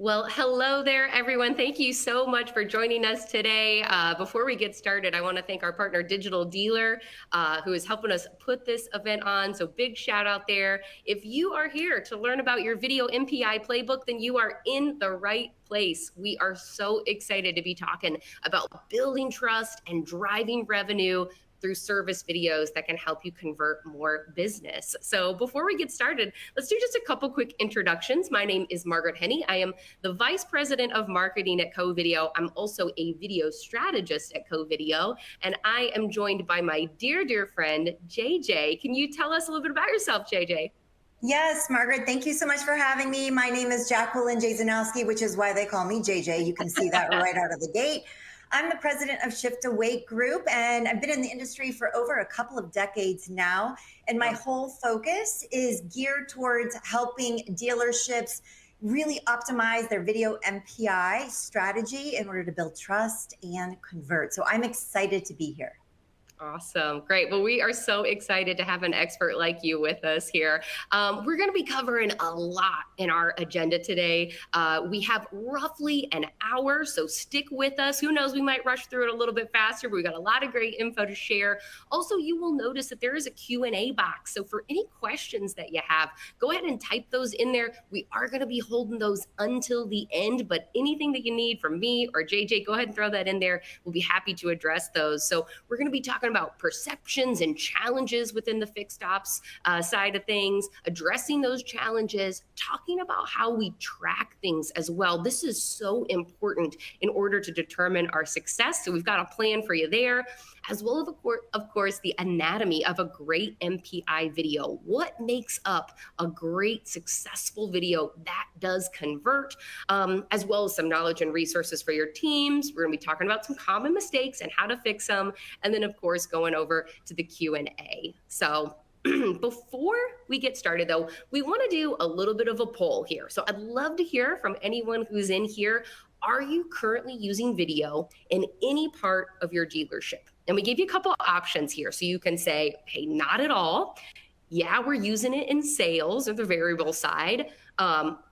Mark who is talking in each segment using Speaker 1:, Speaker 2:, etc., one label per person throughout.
Speaker 1: Well, hello there, everyone. Thank you so much for joining us today. Before we get started, I want to thank our partner, Digital Dealer, who is helping us put this event on. So big shout out there. If you are here to learn about your video MPI playbook, then you are in the right place. We are so excited to be talking about building trust and driving revenue through service videos that can help you convert more business. So before we get started, let's do just a couple quick introductions. My name is Margaret Henney. I am the Vice President of Marketing at Covideo. I'm also a video strategist at Covideo, and I am joined by my dear, dear friend, JJ. Can you tell us a little bit about yourself, JJ?
Speaker 2: Yes, Margaret, thank you so much for having me. My name is Jacqueline Jasionowski, which is why they call me JJ. You can see that right out of the gate. I'm the president of Shift Awake Group, and I've been in the industry for over a couple of decades now. And my whole focus is geared towards helping dealerships really optimize their video MPI strategy in order to build trust and convert. So I'm excited to be here.
Speaker 1: Awesome. Great. Well, we are so excited to have an expert like you with us here. We're going to be covering a lot in our agenda today. We have roughly an hour, so stick with us. Who knows, we might rush through it a little bit faster, but we've got a lot of great info to share. Also, you will notice that there is a Q&A box. So for any questions that you have, go ahead and type those in there. We are going to be holding those until the end, but anything that you need from me or JJ, go ahead and throw that in there. We'll be happy to address those. So we're going to be talking about perceptions and challenges within the fixed ops side of things, addressing those challenges, talking about how we track things as well. This is so important in order to determine our success. So we've got a plan for you there, as well as, of course, the anatomy of a great MPI video. What makes up a great, successful video that does convert, as well as some knowledge and resources for your teams. We're going to be talking about some common mistakes and how to fix them. And then, of course, going over to the Q&A. So before we get started, though, we want to do a little bit of a poll here. So I'd love to hear from anyone who's in here. Are you currently using video in any part of your dealership? And we give you a couple options here. So you can say, hey, not at all. Yeah, we're using it in sales or the variable side.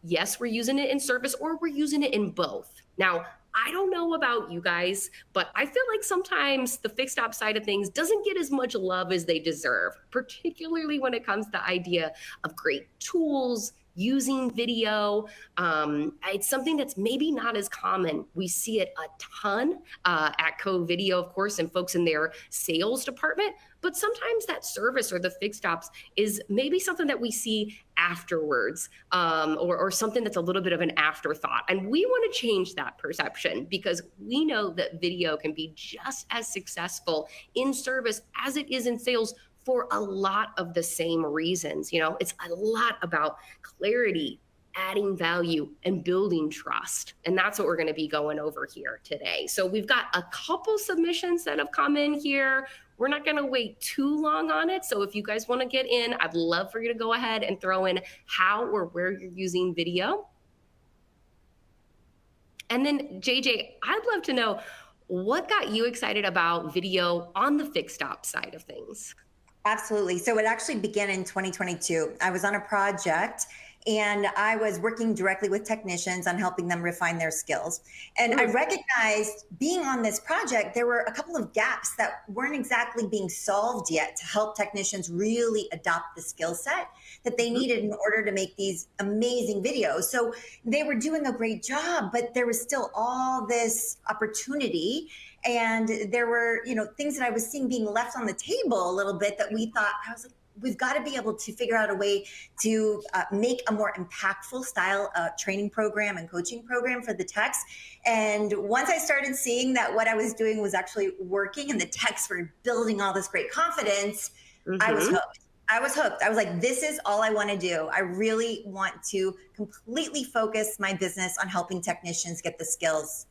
Speaker 1: Yes, we're using it in service, or we're using it in both. Now, I don't know about you guys, but I feel like sometimes the fixed ops side of things doesn't get as much love as they deserve, particularly when it comes to the idea of great tools, using video. It's something that's maybe not as common. We see it a ton at Covideo, of course, and folks in their sales department. But sometimes that service or the fixed ops is maybe something that we see afterwards, or something that's a little bit of an afterthought. And we want to change that perception because we know that video can be just as successful in service as it is in sales for a lot of the same reasons. You know, it's a lot about clarity, adding value, and building trust. And that's what we're going to be going over here today. So we've got a couple submissions that have come in here. We're not going to wait too long on it. So if you guys want to get in, I'd love for you to go ahead and throw in how or where you're using video. And then JJ, I'd love to know what got you excited about video on the fixed ops side of things.
Speaker 2: Absolutely. So it actually began in 2022. I was on a project and I was working directly with technicians on helping them refine their skills. And I recognized being on this project, there were a couple of gaps that weren't exactly being solved yet to help technicians really adopt the skill set that they needed in order to make these amazing videos. So they were doing a great job, but there was still all this opportunity. And there were, things that I was seeing being left on the table a little bit that we thought, I was like, we've got to be able to figure out a way to make a more impactful style training program and coaching program for the techs. And once I started seeing that what I was doing was actually working and the techs were building all this great confidence, I was hooked. I was hooked. I was like, this is all I want to do. I really want to completely focus my business on helping technicians get the skills.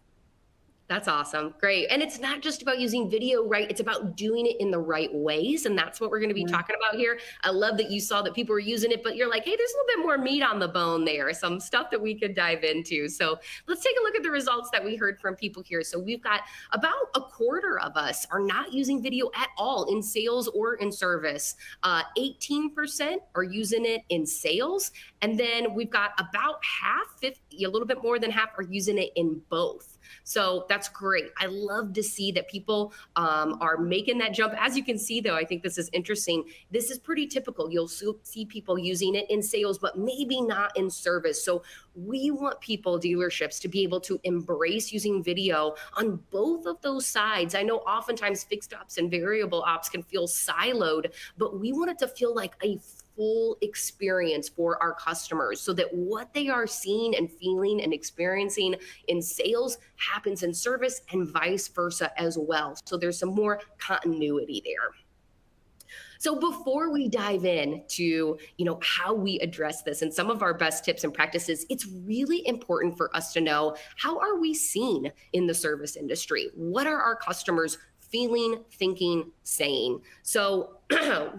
Speaker 1: That's awesome. Great. And it's not just about using video, right? It's about doing it in the right ways. And that's what we're going to be talking about here. I love that you saw that people were using it, but you're like, hey, there's a little bit more meat on the bone there, some stuff that we could dive into. So let's take a look at the results that we heard from people here. So we've got about a quarter of us are not using video at all in sales or in service. 18% are using it in sales. And then we've got about half, 50, a little bit more than half are using it in both. So that's great. I love to see that people are making that jump. As you can see, though, I think this is interesting. This is pretty typical. You'll see people using it in sales, but maybe not in service. So we want people, dealerships, to be able to embrace using video on both of those sides. I know oftentimes fixed ops and variable ops can feel siloed, but we want it to feel like a full experience for our customers so that what they are seeing and feeling and experiencing in sales happens in service and vice versa as well. So there's some more continuity there. So before we dive in to, how we address this and some of our best tips and practices, it's really important for us to know, how are we seen in the service industry? What are our customers feeling, thinking, saying? So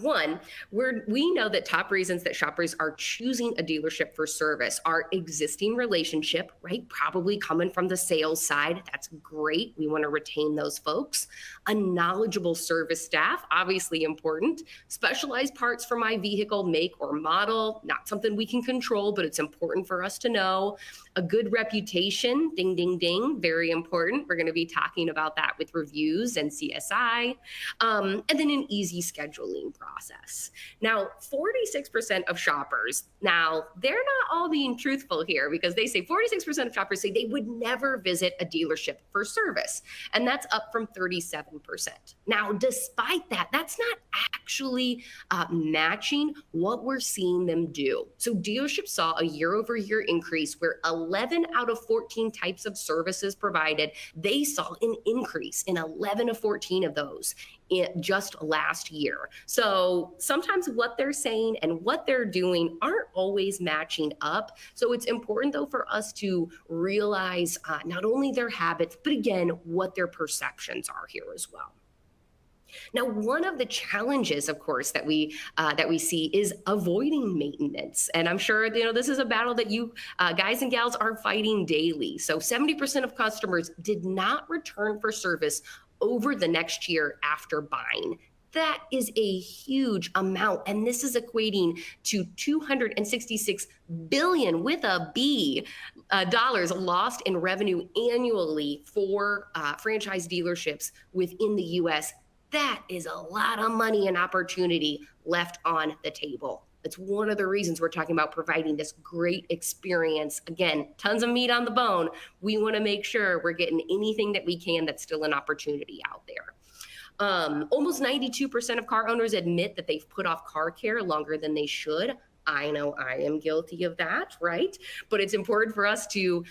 Speaker 1: one, we know that top reasons that shoppers are choosing a dealership for service are existing relationship, right? Probably coming from the sales side. That's great. We want to retain those folks. A knowledgeable service staff, obviously important. Specialized parts for my vehicle make or model, not something we can control, but it's important for us to know. A good reputation, ding, ding, ding, very important. We're going to be talking about that with reviews and CSI. And then an easy scheduling process. Now, 46% of shoppers, now they're not all being truthful here, because they say 46% of shoppers say they would never visit a dealership for service. And that's up from 37%. Now, despite that, that's not actually matching what we're seeing them do. So dealerships saw a year-over-year increase where 11 out of 14 types of services provided, they saw an increase in 11 of 14 of those just last year. So sometimes what they're saying and what they're doing aren't always matching up. So it's important, though, for us to realize not only their habits, but again, what their perceptions are here as well. Now, one of the challenges, of course, that we see is avoiding maintenance. And I'm sure, this is a battle that you guys and gals are fighting daily. So 70% of customers did not return for service over the next year after buying. That is a huge amount. And this is equating to $266 billion with a B dollars lost in revenue annually for franchise dealerships within the US. That is a lot of money and opportunity left on the table. It's one of the reasons we're talking about providing this great experience. Again, tons of meat on the bone. We want to make sure we're getting anything that we can that's still an opportunity out there. Almost 92% of car owners admit that they've put off car care longer than they should. I know I am guilty of that, right? But it's important for us to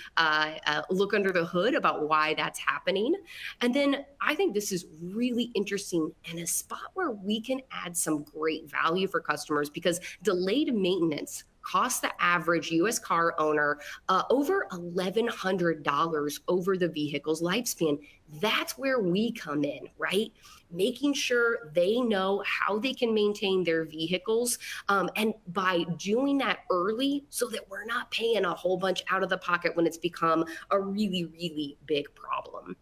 Speaker 1: look under the hood about why that's happening. And then I think this is really interesting and a spot where we can add some great value for customers, because delayed maintenance costs the average U.S. car owner over $1,100 over the vehicle's lifespan. That's where we come in, right? Making sure they know how they can maintain their vehicles. And by doing that early, so that we're not paying a whole bunch out of the pocket when it's become a really, really big problem.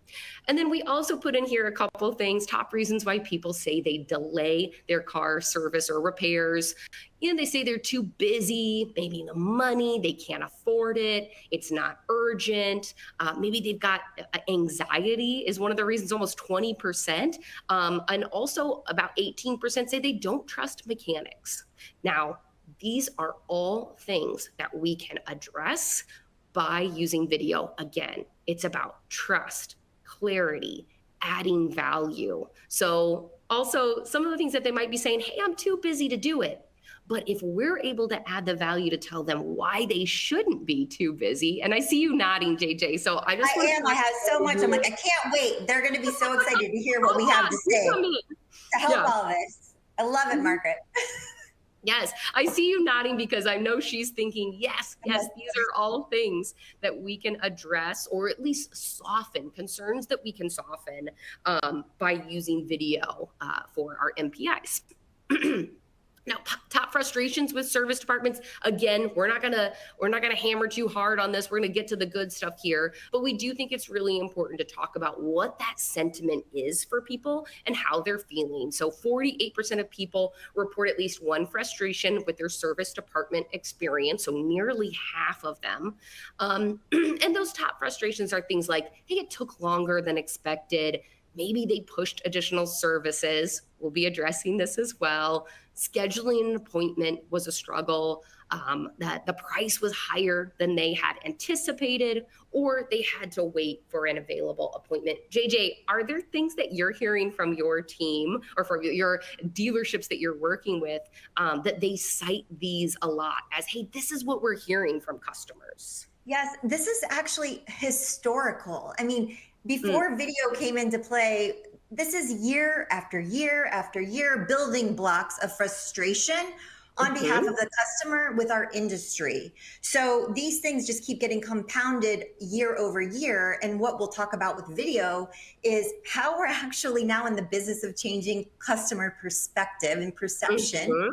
Speaker 1: And then we also put in here a couple of things, top reasons why people say they delay their car service or repairs. They say they're too busy, maybe the money, they can't afford it, it's not urgent. Maybe they've got anxiety is one of the reasons, almost 20%. And also about 18% say they don't trust mechanics. Now, these are all things that we can address by using video. Again, it's about trust, clarity, adding value. So also some of the things that they might be saying, hey, I'm too busy to do it. But if we're able to add the value to tell them why they shouldn't be too busy, and I see you nodding, JJ. So I
Speaker 2: have so much. I'm like, I can't wait. They're going to be so excited to hear what we have to say to help all this. I love it, Margaret.
Speaker 1: Yes, I see you nodding because I know she's thinking, yes, yes, these are all things that we can address or at least soften, concerns that we can soften by using video for our MPIs. Now, top frustrations with service departments. Again, we're not gonna hammer too hard on this. We're gonna get to the good stuff here, but we do think it's really important to talk about what that sentiment is for people and how they're feeling. So, 48% of people report at least one frustration with their service department experience. So, nearly half of them. And those top frustrations are things like, hey, it took longer than expected. Maybe they pushed additional services. We'll be addressing this as well. Scheduling an appointment was a struggle, that the price was higher than they had anticipated, or they had to wait for an available appointment. JJ, are there things that you're hearing from your team or from your dealerships that you're working with that they cite these a lot as, hey, this is what we're hearing from customers?
Speaker 2: Yes, this is actually historical. I mean, before video came into play, this is year after year after year building blocks of frustration on behalf of the customer with our industry. So these things just keep getting compounded year over year. And what we'll talk about with video is how we're actually now in the business of changing customer perspective and perception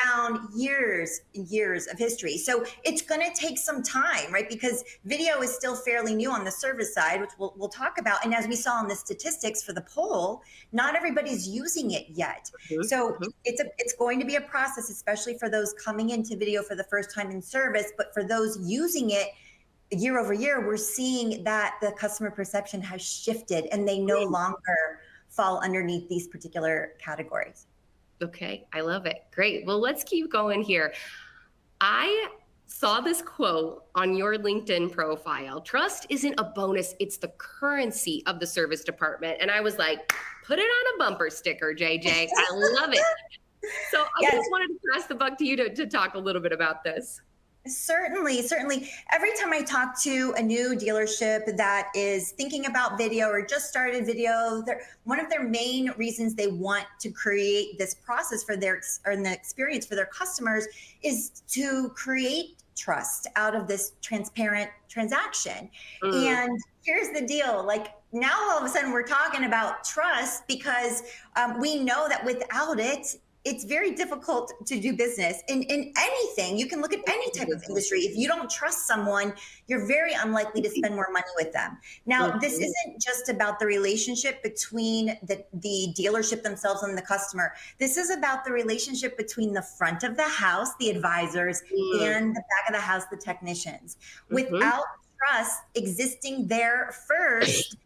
Speaker 2: around years and years of history. So it's going to take some time, right? Because video is still fairly new on the service side, which we'll talk about. And as we saw in the statistics for the poll, not everybody's using it yet. So it's going to be a process, especially for those coming into video for the first time in service. But for those using it year over year, we're seeing that the customer perception has shifted and they no longer fall underneath these particular categories.
Speaker 1: Okay, I love it. Great. Well, let's keep going here. I saw this quote on your LinkedIn profile. Trust isn't a bonus, it's the currency of the service department. And I was like, put it on a bumper sticker, JJ. I love it. So I just wanted to pass the buck to you to talk a little bit about this.
Speaker 2: Certainly, certainly. Every time I talk to a new dealership that is thinking about video or just started video, one of their main reasons they want to create this process for the experience for their customers is to create trust out of this transparent transaction. And here's the deal, like now all of a sudden we're talking about trust because we know that without it, it's very difficult to do business in anything. You can look at any type of industry. If you don't trust someone, you're very unlikely to spend more money with them. Now, this isn't just about the relationship between the dealership themselves and the customer. This is about the relationship between the front of the house, the advisors, and the back of the house, the technicians. Without trust existing there first,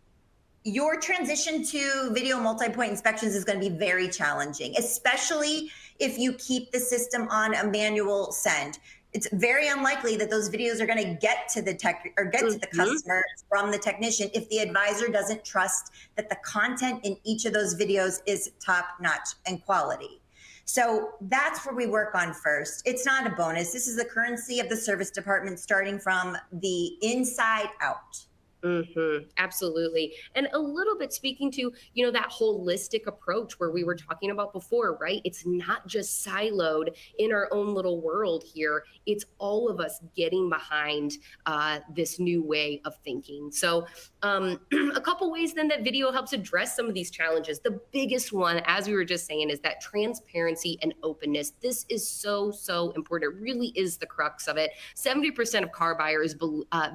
Speaker 2: your transition to video multi-point inspections is going to be very challenging, especially if you keep the system on a manual send. It's very unlikely that those videos are going to get to the tech or get to the customer from the technician if the advisor doesn't trust that the content in each of those videos is top-notch and quality. So that's where we work on first. It's not a bonus. This is the currency of the service department starting from the inside out.
Speaker 1: Absolutely. And a little bit speaking to, you know, that holistic approach where we were talking about before, right? It's not just siloed in our own little world here. It's all of us getting behind this new way of thinking. So a couple ways then that video helps address some of these challenges. The biggest one, as we were just saying, is that transparency and openness. This is so, so important. It really is the crux of it. 70% of car buyers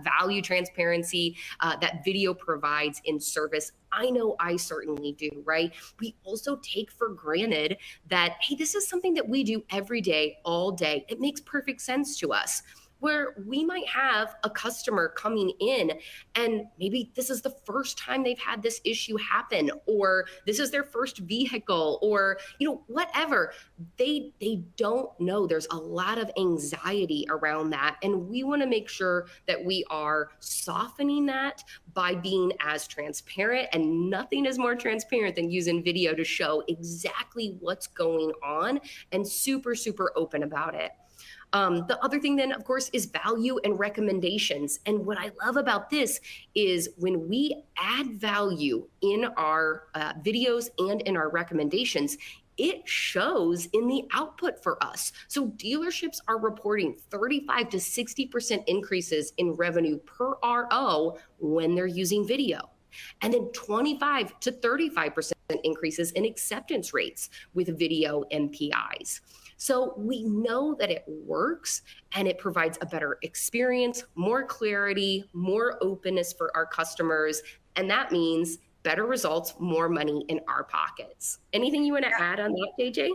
Speaker 1: value transparency that video provides in service. I know I certainly do, right? We also take for granted that, hey, this is something that we do every day, all day. It makes perfect sense to us. Where we might have a customer coming in and maybe this is the first time they've had this issue happen, or this is their first vehicle, or, you know, whatever. They don't know. There's a lot of anxiety around that. And we want to make sure that we are softening that by being as transparent, and nothing is more transparent than using video to show exactly what's going on and super, super open about it. The other thing then, of course, is value and recommendations. And what I love about this is when we add value in our videos and in our recommendations, it shows in the output for us. So dealerships are reporting 35 to 60% increases in revenue per RO when they're using video. And then 25 to 35% increases in acceptance rates with video MPIs. So we know that it works and it provides a better experience, more clarity, more openness for our customers. And that means better results, more money in our pockets. Anything you want to add on that, JJ?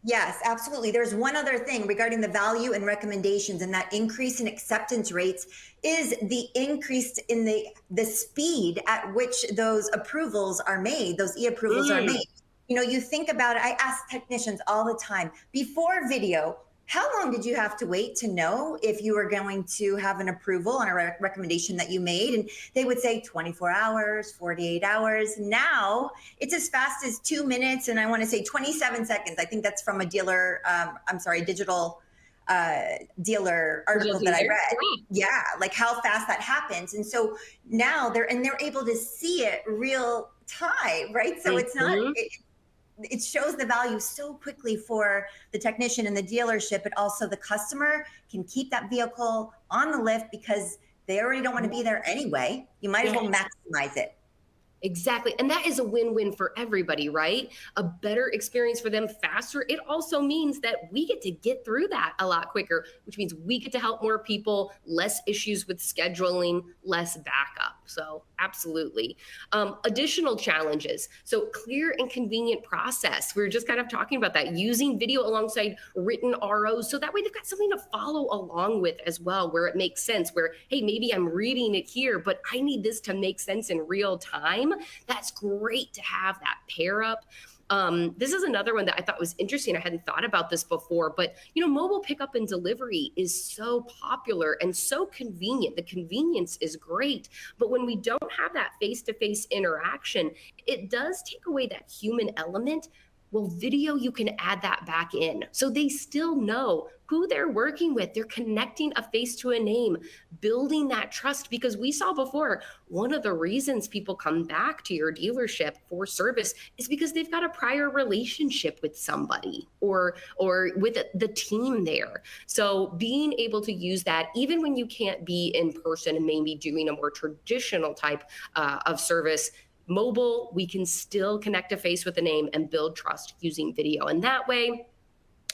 Speaker 2: Yes, absolutely. There's one other thing regarding the value and recommendations, and that increase in acceptance rates is the increase in the speed at which those approvals are made, those e-approvals are made. You know, you think about it, I ask technicians all the time, before video, how long did you have to wait to know if you were going to have an approval on a recommendation that you made? And they would say 24 hours, 48 hours. Now it's as fast as 2 minutes. And I want to say 27 seconds. I think that's from a digital dealer article that I read. Yeah, like how fast that happens. And so now they're able to see it real time, right? So it's not, it shows the value so quickly for the technician and the dealership, but also the customer can keep that vehicle on the lift because they already don't want to be there anyway. You might as well maximize it.
Speaker 1: Exactly. And that is a win-win for everybody, right? A better experience for them faster. It also means that we get to get through that a lot quicker, which means we get to help more people, less issues with scheduling, less backup. So absolutely. Additional challenges. So clear and convenient process. We were just kind of talking about that, using video alongside written ROs. So that way they've got something to follow along with as well, where it makes sense, where, hey, maybe I'm reading it here, but I need this to make sense in real time. That's great to have that pair up. This is another one that I thought was interesting. I hadn't thought about this before, but mobile pickup and delivery is so popular and so convenient. The convenience is great, but when we don't have that face-to-face interaction, it does take away that human element. Well, video, you can add that back in. So they still know who they're working with. They're connecting a face to a name, building that trust, because we saw before, one of the reasons people come back to your dealership for service is because they've got a prior relationship with somebody or with the team there. So being able to use that, even when you can't be in person and maybe doing a more traditional type of service, mobile, we can still connect a face with a name and build trust using video in that way.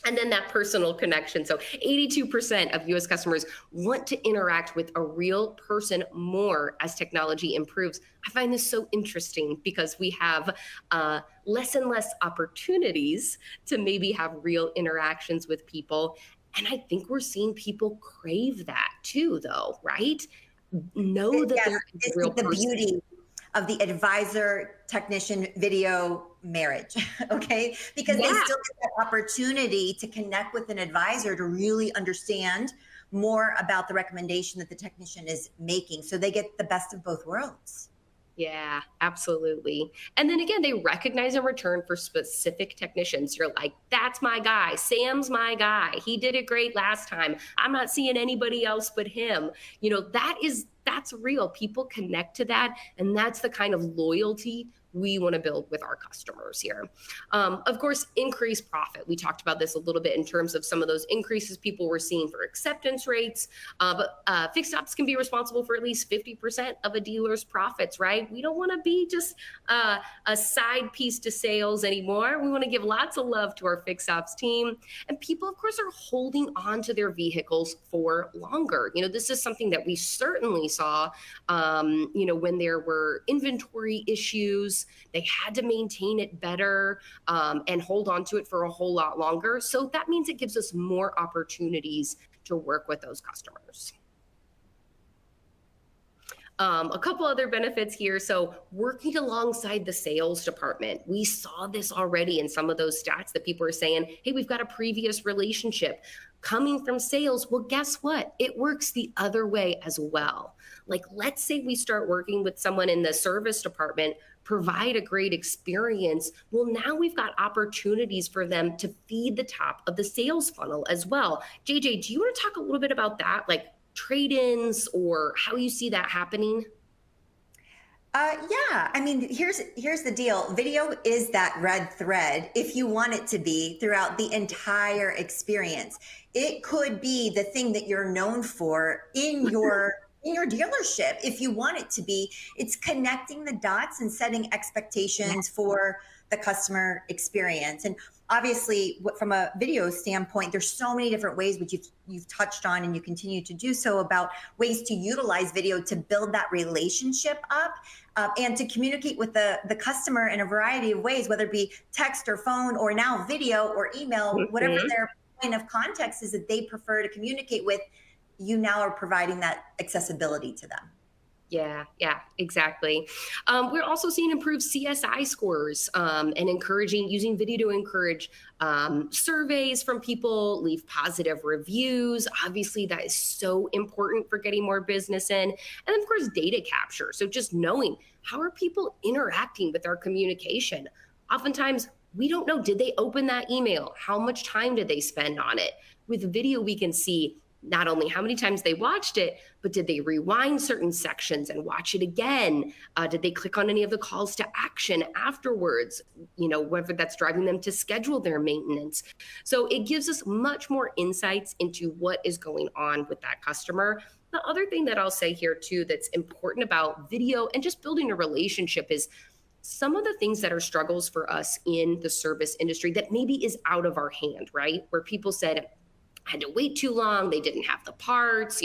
Speaker 1: And then that personal connection. So 82% of US customers want to interact with a real person more as technology improves. I find this so interesting because we have less and less opportunities to maybe have real interactions with people. And I think we're seeing people crave that too, though, right? Know that there is a real person.
Speaker 2: Beauty of the advisor technician video marriage, okay? Because they still get that opportunity to connect with an advisor to really understand more about the recommendation that the technician is making. So they get the best of both worlds.
Speaker 1: Yeah, absolutely. And then again, they recognize in return for specific technicians. You're like, that's my guy. Sam's my guy. He did it great last time. I'm not seeing anybody else but him. That's real. People connect to that. And that's the kind of loyalty we want to build with our customers here. Of course, increased profit. We talked about this a little bit in terms of some of those increases people were seeing for acceptance rates, but fixed ops can be responsible for at least 50% of a dealer's profits, right? We don't want to be just a side piece to sales anymore. We want to give lots of love to our fixed ops team. And people, of course, are holding on to their vehicles for longer. This is something that we certainly saw, when there were inventory issues. They had to maintain it better and hold on to it for a whole lot longer. So that means it gives us more opportunities to work with those customers. A couple other benefits here. So working alongside the sales department, we saw this already in some of those stats that people are saying, hey, we've got a previous relationship coming from sales. Well, guess what? It works the other way as well. Like, let's say we start working with someone in the service department, provide a great experience. Well, now we've got opportunities for them to feed the top of the sales funnel as well. JJ, do you want to talk a little bit about that, like trade-ins or how you see that happening?
Speaker 2: Yeah, I mean, here's the deal. Video is that red thread if you want it to be throughout the entire experience. It could be the thing that you're known for in your dealership if you want it to be. It's connecting the dots and setting expectations for the customer experience. And obviously, from a video standpoint, there's so many different ways which you've touched on and you continue to do so about ways to utilize video to build that relationship up and to communicate with the customer in a variety of ways, whether it be text or phone or now video or email, whatever their point of context is that they prefer to communicate with, you now are providing that accessibility to them.
Speaker 1: Yeah, exactly. We're also seeing improved CSI scores and encouraging using video to encourage surveys from people, leave positive reviews. Obviously, that is so important for getting more business in. And then, of course, data capture. So just knowing how are people interacting with our communication. Oftentimes, we don't know, did they open that email? How much time did they spend on it? With video, we can see not only how many times they watched it, but did they rewind certain sections and watch it again? Did they click on any of the calls to action afterwards? Whether that's driving them to schedule their maintenance. So it gives us much more insights into what is going on with that customer. The other thing that I'll say here too that's important about video and just building a relationship is some of the things that are struggles for us in the service industry that maybe is out of our hand, right? Where people said, had to wait too long, they didn't have the parts,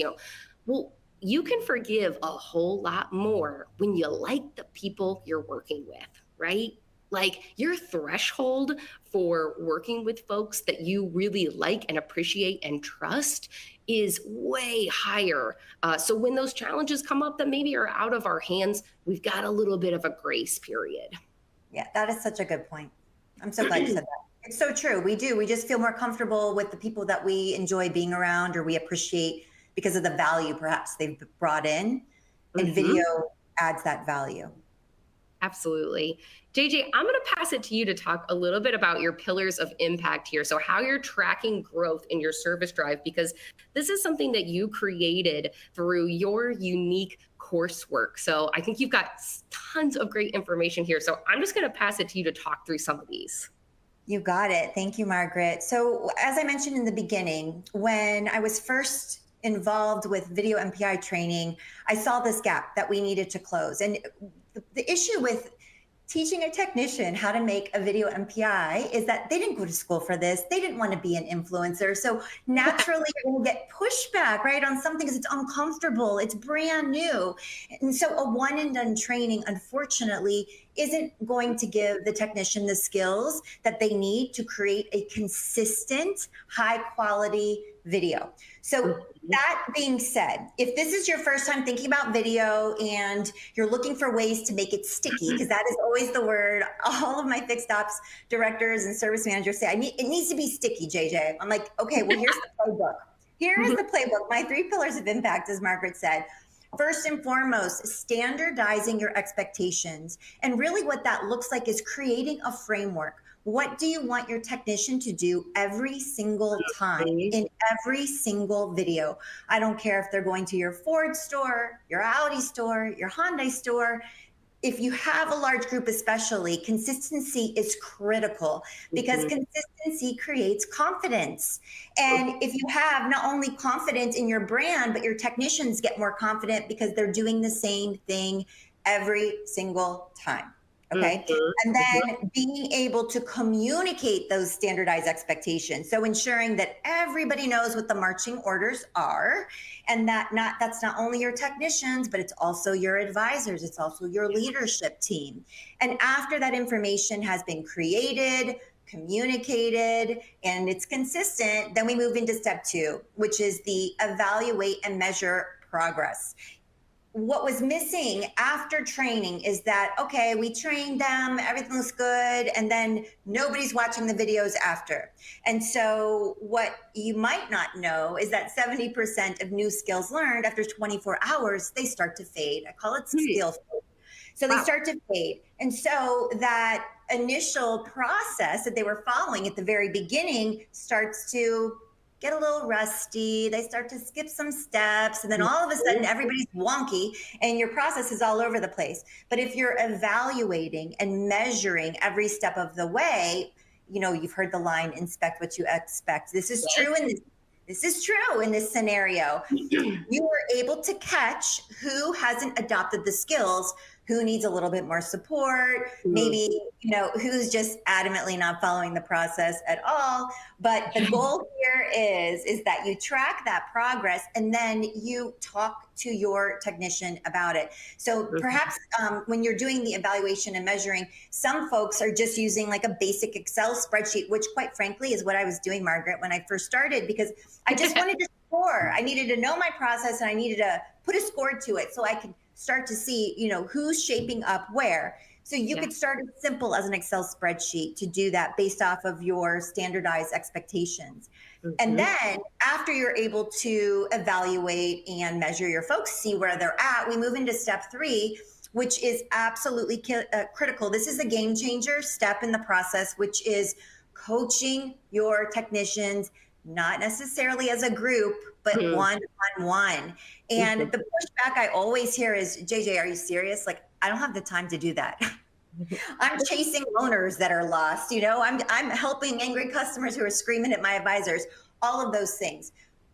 Speaker 1: well, you can forgive a whole lot more when you like the people you're working with, right? Like your threshold for working with folks that you really like and appreciate and trust is way higher. So when those challenges come up that maybe are out of our hands, we've got a little bit of a grace period.
Speaker 2: Yeah, that is such a good point. I'm so glad you said that. It's so true. We do. We just feel more comfortable with the people that we enjoy being around or we appreciate because of the value perhaps they've brought in. And video adds that value.
Speaker 1: Absolutely. JJ, I'm going to pass it to you to talk a little bit about your pillars of impact here. So how you're tracking growth in your service drive, because this is something that you created through your unique coursework. So I think you've got tons of great information here. So I'm just going to pass it to you to talk through some of these.
Speaker 2: You got it. Thank you, Margaret. So as I mentioned in the beginning, when I was first involved with video MPI training, I saw this gap that we needed to close. And the issue with teaching a technician how to make a video MPI is that they didn't go to school for this. They didn't want to be an influencer. So naturally, you're going to get pushback, right, on something because it's uncomfortable. It's brand new. And so a one and done training, unfortunately, isn't going to give the technician the skills that they need to create a consistent, high quality video. So that being said, if this is your first time thinking about video and you're looking for ways to make it sticky, because that is always the word all of my fixed ops directors and service managers say, it needs to be sticky, JJ. I'm like, okay, well, here's the playbook. Here is the playbook. My 3 pillars of impact, as Margaret said. First and foremost, standardizing your expectations. And really what that looks like is creating a framework. What do you want your technician to do every single time in every single video? I don't care if they're going to your Ford store, your Audi store, your Hyundai store. If you have a large group especially, consistency is critical because consistency creates confidence. And if you have not only confidence in your brand, but your technicians get more confident because they're doing the same thing every single time. Okay. And then being able to communicate those standardized expectations. So ensuring that everybody knows what the marching orders are and that's not only your technicians, but it's also your advisors. It's also your leadership team. And after that information has been created, communicated, and it's consistent, then we move into step 2, which is the evaluate and measure progress. What was missing after training is that, okay, we trained them, everything looks good, and then nobody's watching the videos after. And so what you might not know is that 70% of new skills learned after 24 hours, they start to fade. I call it skill fade. So they start to fade. And so that initial process that they were following at the very beginning starts to get a little rusty. They start to skip some steps. And then all of a sudden, everybody's wonky and your process is all over the place. But if you're evaluating and measuring every step of the way, you know, you've heard the line, inspect what you expect. This is true in this scenario. You are able to catch who hasn't adopted the skills, who needs a little bit more support, maybe, you know, who's just adamantly not following the process at all. But the goal here is that you track that progress and then you talk to your technician about it. So perhaps when you're doing the evaluation and measuring, some folks are just using like a basic Excel spreadsheet, which quite frankly is what I was doing, Margaret, when I first started, because I just wanted to score. I needed to know my process and I needed to put a score to it so I could start to see, you know, who's shaping up where. So you could start as simple as an Excel spreadsheet to do that based off of your standardized expectations. And then after you're able to evaluate and measure your folks, see where they're at, we move into step 3, which is absolutely critical. This is a game changer step in the process, which is coaching your technicians, not necessarily as a group, but one-on-one. And the pushback I always hear is, JJ, are you serious? Like, I don't have the time to do that. I'm chasing owners that are lost. You know, I'm helping angry customers who are screaming at my advisors, all of those things.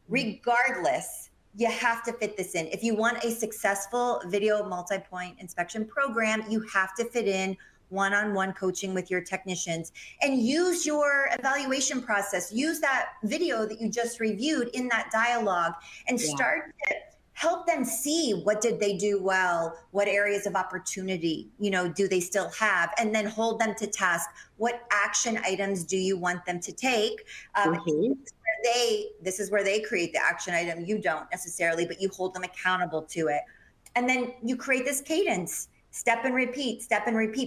Speaker 2: Regardless, you have to fit this in. If you want a successful video multi-point inspection program, you have to fit in one-on-one coaching with your technicians and use your evaluation process. Use that video that you just reviewed in that dialogue and start to help them see what did they do well, what areas of opportunity, you know, do they still have, and then hold them to task. What action items do you want them to take? This is where they create the action item. You don't necessarily, but you hold them accountable to it. And then you create this cadence. Step and repeat,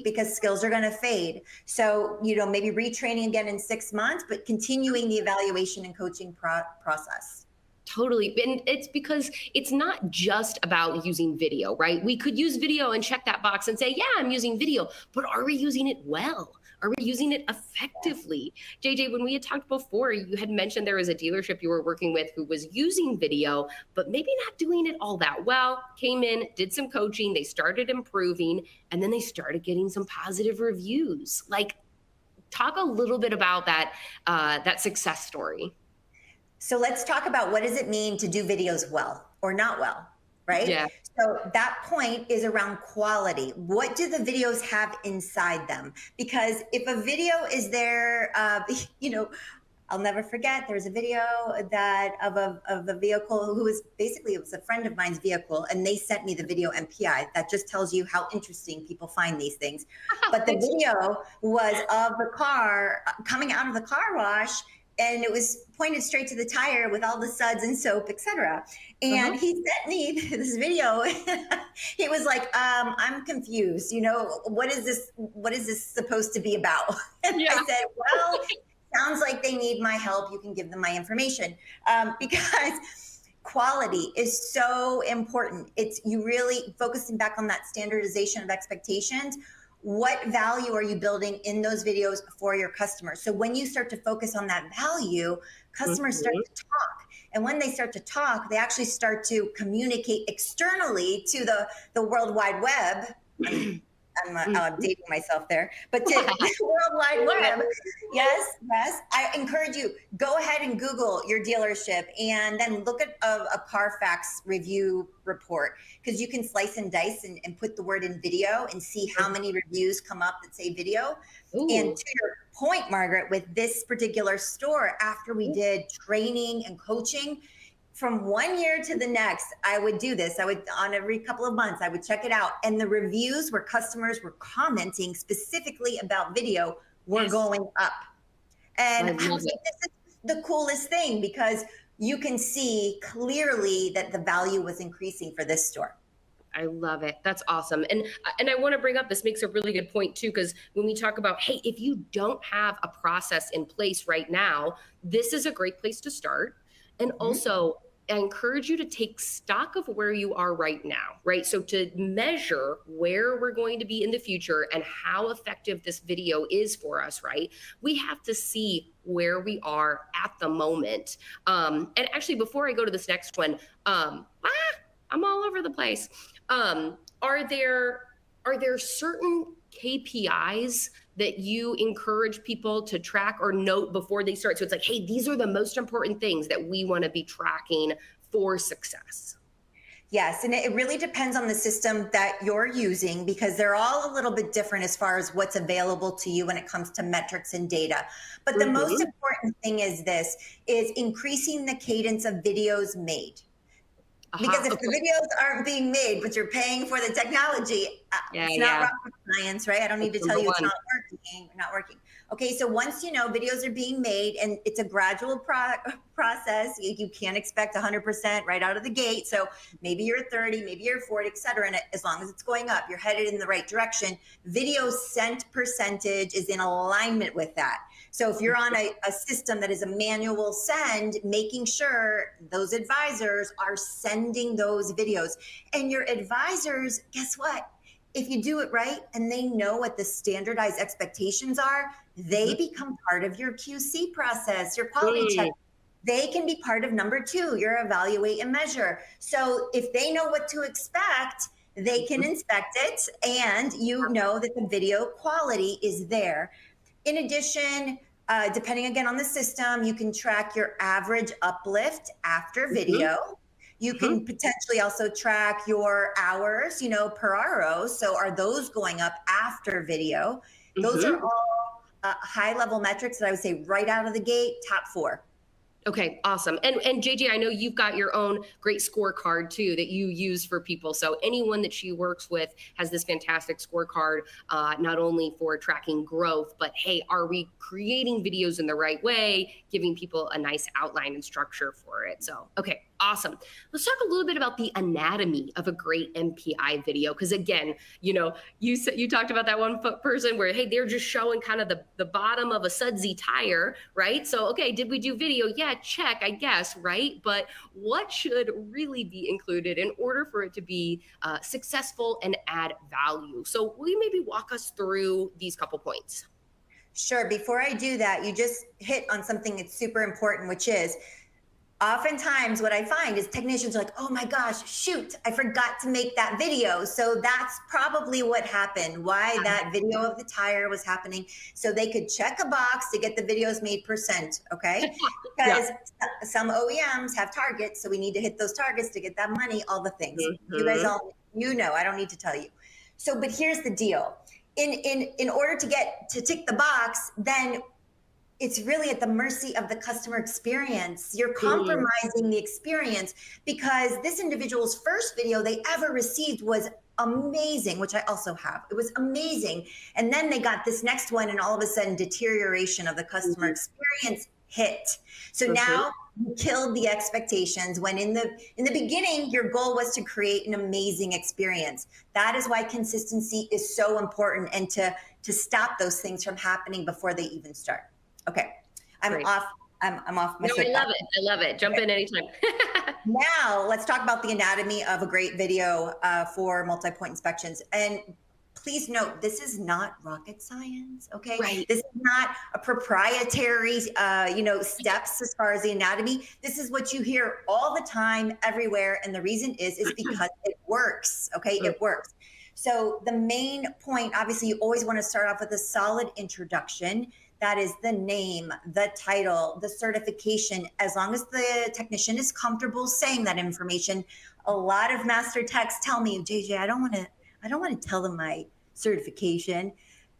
Speaker 2: because skills are going to fade. So, you know, maybe retraining again in 6 months, but continuing the evaluation and coaching process.
Speaker 1: Totally. And it's because it's not just about using video, right? We could use video and check that box and say, yeah, I'm using video, but are we using it well? Are we using it effectively? JJ, when we had talked before, you had mentioned there was a dealership you were working with who was using video, but maybe not doing it all that well. Came in, did some coaching, they started improving, and then they started getting some positive reviews. Like, talk a little bit about that, that success story.
Speaker 2: So let's talk about, what does it mean to do videos well or not well, right?
Speaker 1: Yeah.
Speaker 2: So that point is around quality. What do the videos have inside them? Because if a video is there, you know, I'll never forget, there was a video that of a vehicle who was basically, it was a friend of mine's vehicle, and they sent me the video MPI. That just tells you how interesting people find these things. But the video was of the car coming out of the car wash, and it was pointed straight to the tire with all the suds and soap, etc. And he sent me this video. He was like, I'm confused. You know, what is this supposed to be about? And I said, well, sounds like they need my help. You can give them my information. Because quality is so important. It's you really focusing back on that standardization of expectations. What value are you building in those videos for your customers? So when you start to focus on that value, customers start to talk. And when they start to talk, they actually start to communicate externally to the World Wide Web. I'm dating myself there, but to the World Wide Web. Yes. I encourage you, go ahead and Google your dealership and then look at a Carfax review report, because you can slice and dice and put the word in video and see how many reviews come up that say video. And to your point, Margaret, with this particular store, after we did training and coaching, from 1 year to the next, I would do this. I would, on every couple of months, I would check it out. And the reviews where customers were commenting specifically about video were going up. And I was like, this is the coolest thing, because you can see clearly that the value was increasing for this store.
Speaker 1: I love it. That's awesome. And I want to bring up, this makes a really good point too, because when we talk about, hey, if you don't have a process in place right now, this is a great place to start. And also, I encourage you to take stock of where you are right now, right? So to measure where we're going to be in the future and how effective this video is for us, right? We have to see where we are at the moment. And actually, before I go to this next one, I'm all over the place. Are there certain KPIs that you encourage people to track or note before they start? So it's like, hey, these are the most important things that we want to be tracking for success.
Speaker 2: Yes, and it really depends on the system that you're using, because they're all a little bit different as far as what's available to you when it comes to metrics and data. But the most important thing is increasing the cadence of videos made. Because if the videos aren't being made, but you're paying for the technology, it's not rocket science, right? I don't need to tell you it's not working. Okay, so once you know videos are being made, and it's a gradual process, you can't expect 100% right out of the gate. So maybe you're 30, maybe you're 40, et cetera. And as long as it's going up, you're headed in the right direction. Video sent percentage is in alignment with that. So if you're on a system that is a manual send, making sure those advisors are sending those videos. And your advisors, guess what? If you do it right and they know what the standardized expectations are, they become part of your QC process, your quality check. They can be part of number 2, your evaluate and measure. So if they know what to expect, they can inspect it, and you know that the video quality is there. In addition, depending again on the system, you can track your average uplift after video. You can potentially also track your hours, per RO. So are those going up after video? Those are all high level metrics that I would say right out of the gate, top 4.
Speaker 1: Okay, awesome. And JJ, I know you've got your own great scorecard too that you use for people. So anyone that she works with has this fantastic scorecard, not only for tracking growth, but hey, are we creating videos in the right way, giving people a nice outline and structure for it. So, okay, awesome. Let's talk a little bit about the anatomy of a great MPI video. Because again, you talked about that one person where, hey, they're just showing kind of the bottom of a sudsy tire, right? So, okay, did we do video? Yeah, check, I guess, right? But what should really be included in order for it to be successful and add value? So will you maybe walk us through these couple points?
Speaker 2: Sure. Before I do that, you just hit on something that's super important, which is oftentimes what I find is technicians are like, oh my gosh, shoot, I forgot to make that video. So that's probably what happened, why that video of the tire was happening. So they could check a box to get the videos made %, okay? Because some OEMs have targets, so we need to hit those targets to get that money, all the things. You guys all, I don't need to tell you. So, but here's the deal. In order to tick the box, then it's really at the mercy of the customer experience. You're compromising the experience, because this individual's first video they ever received was amazing, which I also have. It was amazing. And then they got this next one, and all of a sudden deterioration of the customer experience hit. So now you killed the expectations, when in the beginning, your goal was to create an amazing experience. That is why consistency is so important, and to stop those things from happening before they even start. Okay, I'm off. I'm off my
Speaker 1: I love it. I love it. Jump in anytime.
Speaker 2: Now let's talk about the anatomy of a great video for multi-point inspections. And please note, this is not rocket science. Okay, this is not a proprietary, steps as far as the anatomy. This is what you hear all the time, everywhere, and the reason is because it works. Okay, it works. So the main point, obviously, you always want to start off with a solid introduction. That is the name, the title, the certification. As long as the technician is comfortable saying that information. A lot of master techs tell me, JJ, I don't want to tell them my certification.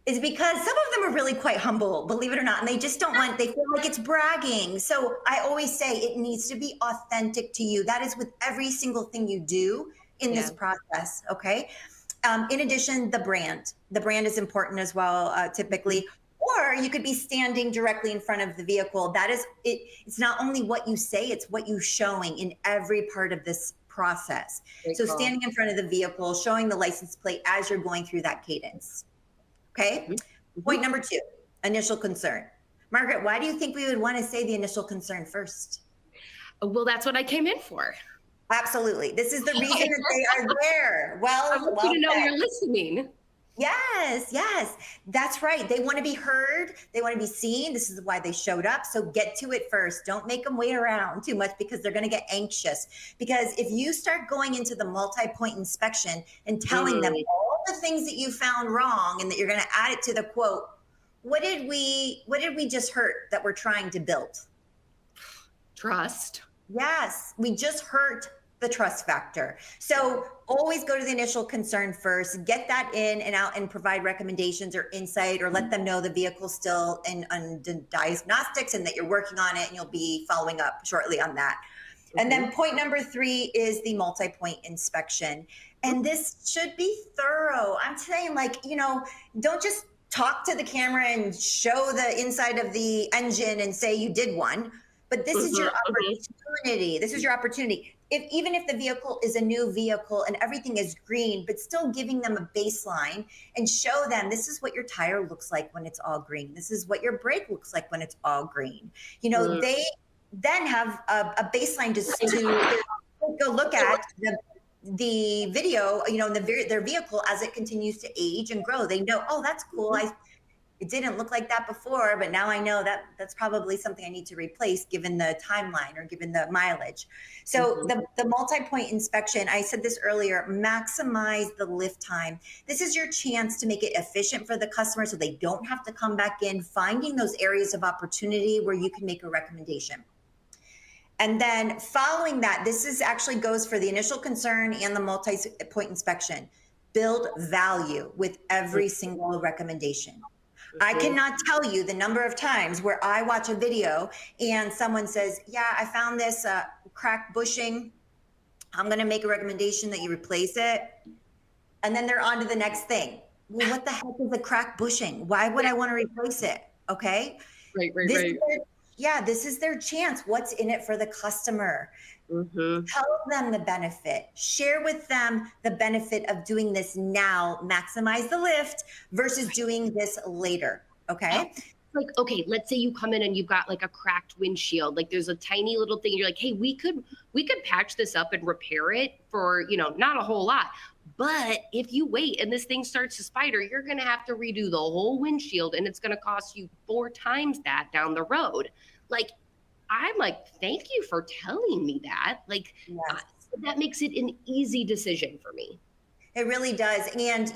Speaker 2: Is because some of them are really quite humble, believe it or not, and they just don't want, they feel like it's bragging. So I always say it needs to be authentic to you. That is with every single thing you do in this process, okay? In addition, the brand is important as well, typically. Or you could be standing directly in front of the vehicle. That is, it's not only what you say, it's what you're showing in every part of this process. So standing in front of the vehicle, showing the license plate as you're going through that cadence. Okay. Point number 2, initial concern. Margaret, why do you think we would want to say the initial concern first?
Speaker 1: Well, that's what I came in for.
Speaker 2: Absolutely. This is the reason that they are there.
Speaker 1: I
Speaker 2: Well,
Speaker 1: want you
Speaker 2: well
Speaker 1: to know
Speaker 2: said.
Speaker 1: you're listening.
Speaker 2: Yes, yes, that's right. They want to be heard. They want to be seen. This is why they showed up. So get to it first. Don't make them wait around too much because they're going to get anxious. Because if you start going into the multi-point inspection and telling them all the things that you found wrong and that you're going to add it to the quote, what did we just hurt that we're trying to build?
Speaker 1: Trust.
Speaker 2: Yes, we just hurt the trust factor. So always go to the initial concern first, get that in and out and provide recommendations or insight or let them know the vehicle's still in diagnostics and that you're working on it and you'll be following up shortly on that. And then point number 3 is the multi-point inspection. And this should be thorough. I'm saying, like, don't just talk to the camera and show the inside of the engine and say you did one. But this is your opportunity. This is your opportunity. Even if the vehicle is a new vehicle and everything is green, but still giving them a baseline and show them this is what your tire looks like when it's all green. This is what your brake looks like when it's all green. They then have a baseline just to go look at the video, their vehicle as it continues to age and grow. They know, oh, that's cool. It didn't look like that before, but now I know that that's probably something I need to replace given the timeline or given the mileage. So the multi-point inspection, I said this earlier, maximize the lift time. This is your chance to make it efficient for the customer so they don't have to come back in, finding those areas of opportunity where you can make a recommendation. And then following that, this is actually goes for the initial concern and the multi-point inspection. Build value with every single recommendation. I cannot tell you the number of times where I watch a video and someone says, yeah, I found this cracked bushing. I'm going to make a recommendation that you replace it. And then they're on to the next thing. Well, what the heck is a cracked bushing? Why would I want to replace it? Okay.
Speaker 1: Right.
Speaker 2: This is their chance. What's in it for the customer? Tell them the benefit. Share with them the benefit of doing this now. Maximize the lift versus doing this later. Okay.
Speaker 1: Like, okay, let's say you come in and you've got like a cracked windshield. Like there's a tiny little thing. You're like, hey, we could patch this up and repair it for, not a whole lot. But if you wait and this thing starts to spider, you're going to have to redo the whole windshield and it's going to cost you 4 times that down the road. Like, I'm like, thank you for telling me that. Like, that makes it an easy decision for me.
Speaker 2: It really does. And,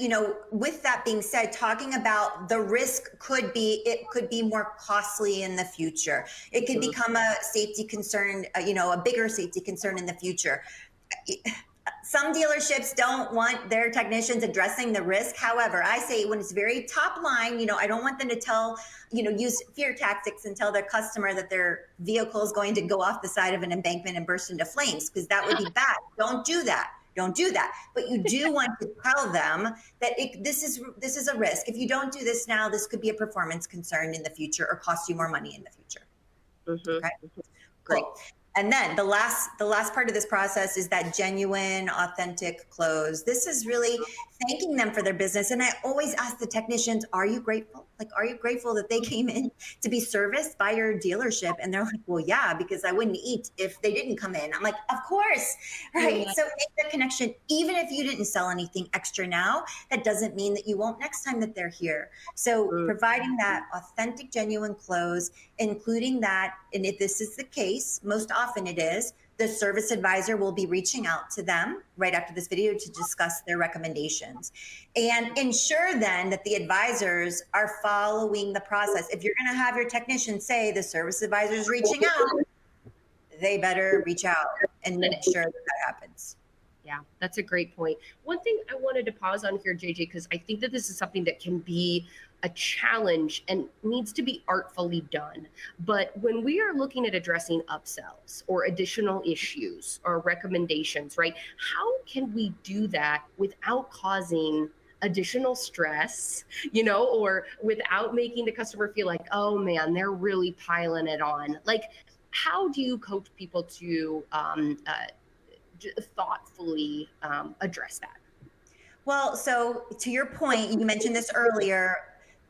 Speaker 2: with that being said, talking about the risk it could be more costly in the future. It could become a safety concern, a bigger safety concern in the future. Some dealerships don't want their technicians addressing the risk. However, I say when it's very top line, I don't want them to use fear tactics and tell their customer that their vehicle is going to go off the side of an embankment and burst into flames, because that would be bad. Don't do that. Don't do that. But you do want to tell them that this is a risk. If you don't do this now, this could be a performance concern in the future or cost you more money in the future. Okay, great. Cool. And then the last part of this process is that genuine, authentic close. This is really thanking them for their business. And I always ask the technicians, are you grateful? Like, are you grateful that they came in to be serviced by your dealership? And they're like, well, yeah, because I wouldn't eat if they didn't come in. I'm like, of course, right? Yeah. So make the connection. Even if you didn't sell anything extra now, that doesn't mean that you won't next time that they're here. So providing that authentic, genuine close, including that, and if this is the case, most often it is, the service advisor will be reaching out to them right after this video to discuss their recommendations and ensure then that the advisors are following the process. If you're going to have your technician say the service advisor is reaching out, they better reach out and make sure that happens.
Speaker 1: Yeah, that's a great point. One thing I wanted to pause on here, JJ, because I think that this is something that can be a challenge and needs to be artfully done. But when we are looking at addressing upsells or additional issues or recommendations, right, how can we do that without causing additional stress, or without making the customer feel like, oh man, they're really piling it on? Like, how do you coach people to thoughtfully address that?
Speaker 2: Well, so to your point, you mentioned this earlier,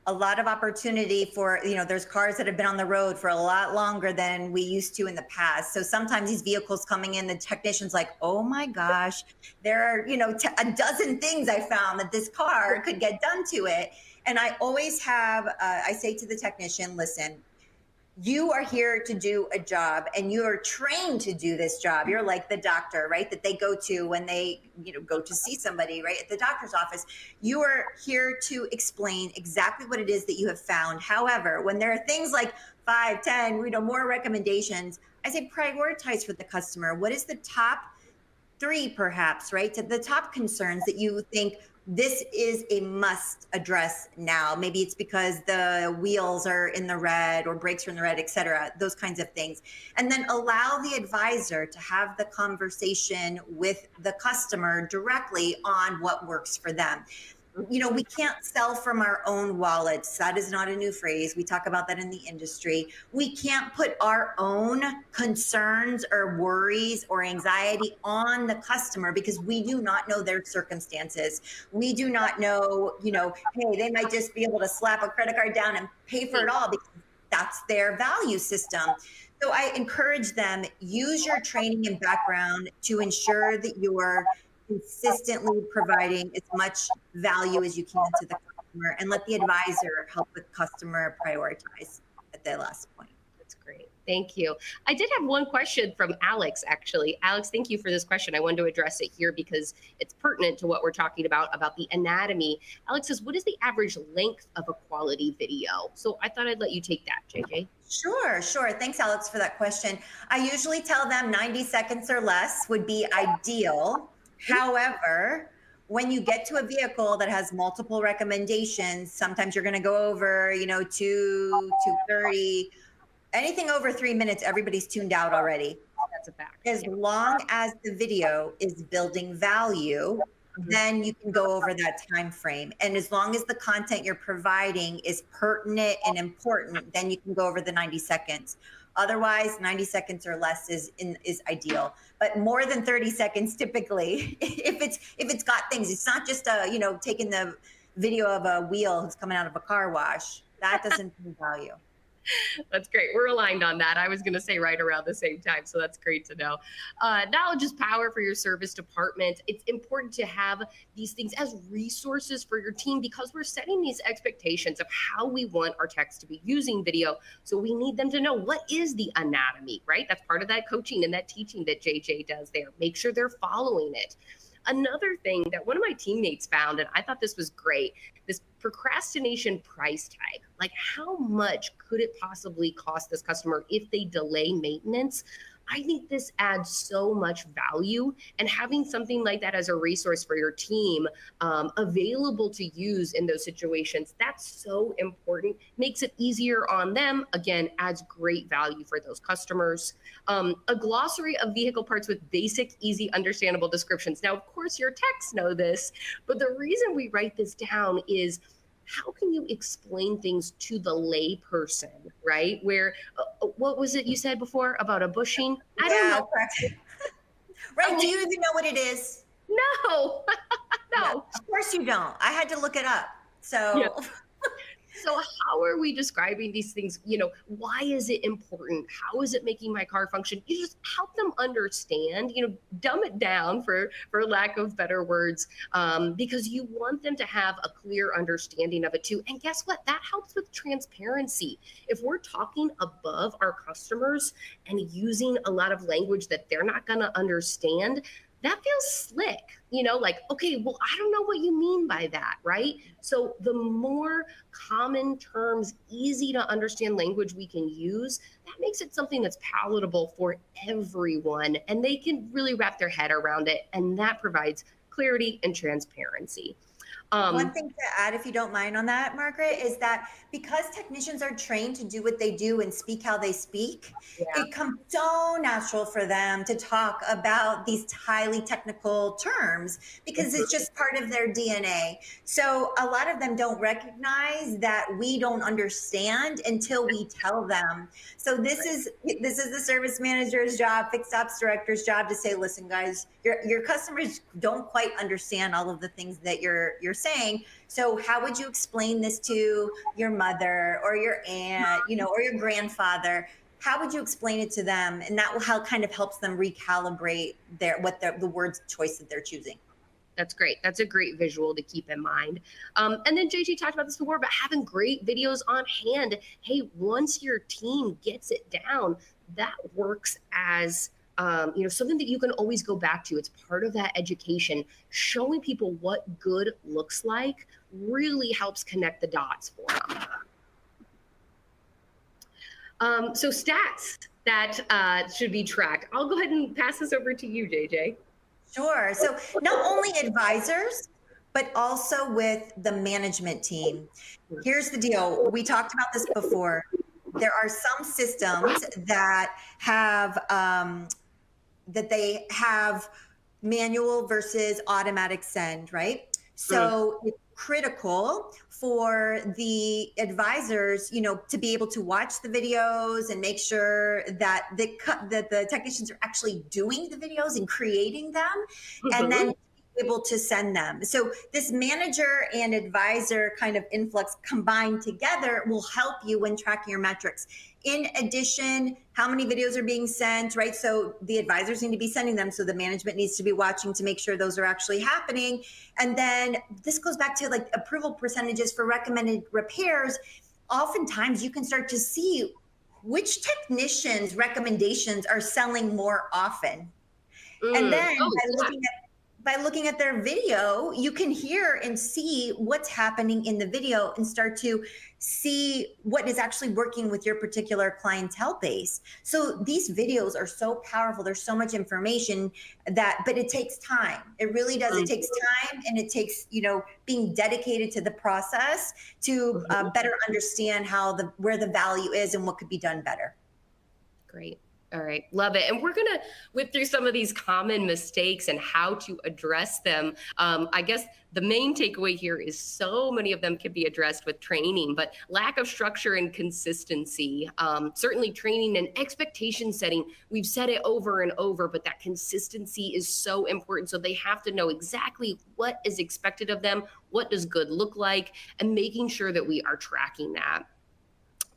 Speaker 2: a lot of opportunity for, there's cars that have been on the road for a lot longer than we used to in the past. So sometimes these vehicles coming in, the technician's like, oh my gosh, there are, a dozen things I found that this car could get done to it. And I always have, I say to the technician, listen, you are here to do a job and you are trained to do this job. You're like the doctor, right? That they go to when they, go to see somebody, right? At the doctor's office. You are here to explain exactly what it is that you have found. However, when there are things like 5, 10, more recommendations, I say prioritize for the customer. What is the top 3 perhaps, right? To the top concerns that you think this is a must address now. Maybe it's because the wheels are in the red or brakes are in the red, et cetera, those kinds of things. And then allow the advisor to have the conversation with the customer directly on what works for them. We can't sell from our own wallets. That is not a new phrase. We talk about that in the industry. We can't put our own concerns or worries or anxiety on the customer because we do not know their circumstances. We do not know, hey, they might just be able to slap a credit card down and pay for it all because that's their value system. So I encourage them, use your training and background to ensure that you're consistently providing as much value as you can to the customer, and let the advisor help the customer prioritize at the last point.
Speaker 1: That's great. Thank you. I did have one question from Alex, actually. Alex, thank you for this question. I wanted to address it here because it's pertinent to what we're talking about the anatomy. Alex says, what is the average length of a quality video? So I thought I'd let you take that, JJ.
Speaker 2: Sure. Thanks, Alex, for that question. I usually tell them 90 seconds or less would be ideal. However, when you get to a vehicle that has multiple recommendations, sometimes you're going to go over, 2:30, anything over 3 minutes, everybody's tuned out already.
Speaker 1: That's a fact.
Speaker 2: As long as the video is building value, then you can go over that time frame. And as long as the content you're providing is pertinent and important, then you can go over the 90 seconds. Otherwise, 90 seconds or less is ideal. But more than 30 seconds typically, if it's got things, it's not just taking the video of a wheel that's coming out of a car wash. That doesn't bring value.
Speaker 1: That's great. We're aligned on that. I was going to say right around the same time. So that's great to know. Knowledge is power for your service department. It's important to have these things as resources for your team because we're setting these expectations of how we want our techs to be using video. So we need them to know what is the anatomy, right? That's part of that coaching and that teaching that JJ does there. Make sure they're following it. Another thing that one of my teammates found, and I thought this was great, this procrastination price tag. Like, how much could it possibly cost this customer if they delay maintenance? I think this adds so much value, and having something like that as a resource for your team available to use in those situations, that's so important. Makes it easier on them. Again, adds great value for those customers. A glossary of vehicle parts with basic, easy, understandable descriptions. Now, of course, your techs know this, but the reason we write this down is how can you explain things to the lay person, right? Where, what was it you said before about a bushing? I don't know.
Speaker 2: Right, do you even know what it is?
Speaker 1: No, no.
Speaker 2: Of course you don't. I had to look it up, so.
Speaker 1: Yeah. So how are we describing these things? Why is it important? How is it making my car function? You just help them understand, dumb it down for lack of better words, because you want them to have a clear understanding of it too. And guess what? That helps with transparency. If we're talking above our customers and using a lot of language that they're not going to understand, that feels slick, like, okay, well, I don't know what you mean by that, right? So the more common terms, easy to understand language we can use, that makes it something that's palatable for everyone, and they can really wrap their head around it, and that provides clarity and transparency.
Speaker 2: One thing to add, if you don't mind on that, Margaret, is that because technicians are trained to do what they do and speak how they speak,
Speaker 1: Yeah.
Speaker 2: it comes so natural for them to talk about these highly technical terms because it's just part of their DNA. So a lot of them don't recognize that we don't understand until we tell them. So this is the service manager's job, fixed ops director's job to say, listen, guys, your customers don't quite understand all of the things that you're saying. So how would you explain this to your mother or your aunt, or your grandfather? How would you explain it to them? And that will kind of helps them recalibrate the words choice that they're choosing.
Speaker 1: That's great. That's a great visual to keep in mind. And then JT talked about this before, but having great videos on hand. Hey, once your team gets it down, that works as something that you can always go back to. It's part of that education. Showing people what good looks like really helps connect the dots for them. So stats that should be tracked. I'll go ahead and pass this over to you, JJ.
Speaker 2: Sure. So not only advisors, but also with the management team. Here's the deal. We talked about this before. There are some systems that have manual versus automatic send, right? So it's critical for the advisors, to be able to watch the videos and make sure that the technicians are actually doing the videos and creating them, and then be able to send them. So this manager and advisor kind of influx combined together will help you when tracking your metrics. In addition, how many videos are being sent, right? So the advisors need to be sending them. So the management needs to be watching to make sure those are actually happening. And then this goes back to like approval percentages for recommended repairs. Oftentimes you can start to see which technicians' recommendations are selling more often. And then by looking at their video, you can hear and see what's happening in the video and start to see what is actually working with your particular clientele base. So these videos are so powerful. There's so much information but it takes time. It really does. It takes time, and it takes, being dedicated to the process to better understand where the value is and what could be done better.
Speaker 1: Great. All right. Love it. And we're going to whip through some of these common mistakes and how to address them. I guess the main takeaway here is so many of them can be addressed with training, but lack of structure and consistency, certainly training and expectation setting. We've said it over and over, but that consistency is so important. So they have to know exactly what is expected of them. What does good look like, and making sure that we are tracking that.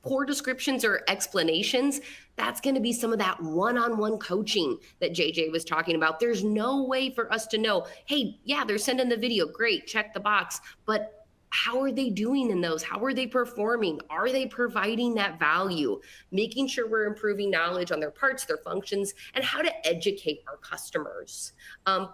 Speaker 1: Poor descriptions or explanations, that's going to be some of that one-on-one coaching that JJ was talking about. There's no way for us to know, hey, yeah, they're sending the video. Great, check the box. But how are they doing in those? How are they performing? Are they providing that value? Making sure we're improving knowledge on their parts, their functions, and how to educate our customers.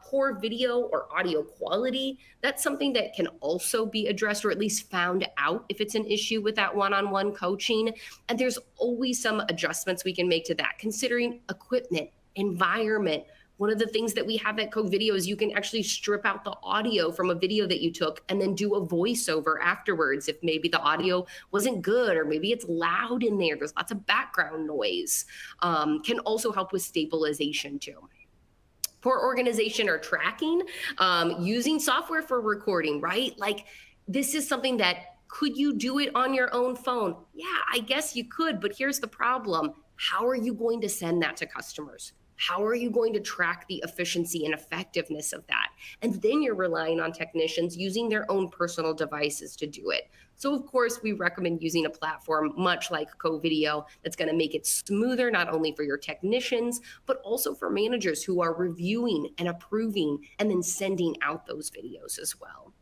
Speaker 1: Poor video or audio quality, that's something that can also be addressed or at least found out if it's an issue with that one-on-one coaching. And there's always some adjustments we can make to that, considering equipment, environment. One of the things that we have at Covideo is you can actually strip out the audio from a video that you took and then do a voiceover afterwards if maybe the audio wasn't good or maybe it's loud in there. There's lots of background noise. Can also help with stabilization too. Poor organization or tracking, using software for recording, right? Like this is something that, could you do it on your own phone? Yeah, I guess you could, but here's the problem. How are you going to send that to customers? How are you going to track the efficiency and effectiveness of that? And then you're relying on technicians using their own personal devices to do it. So of course, we recommend using a platform much like Covideo that's going to make it smoother, not only for your technicians, but also for managers who are reviewing and approving and then sending out those videos as well.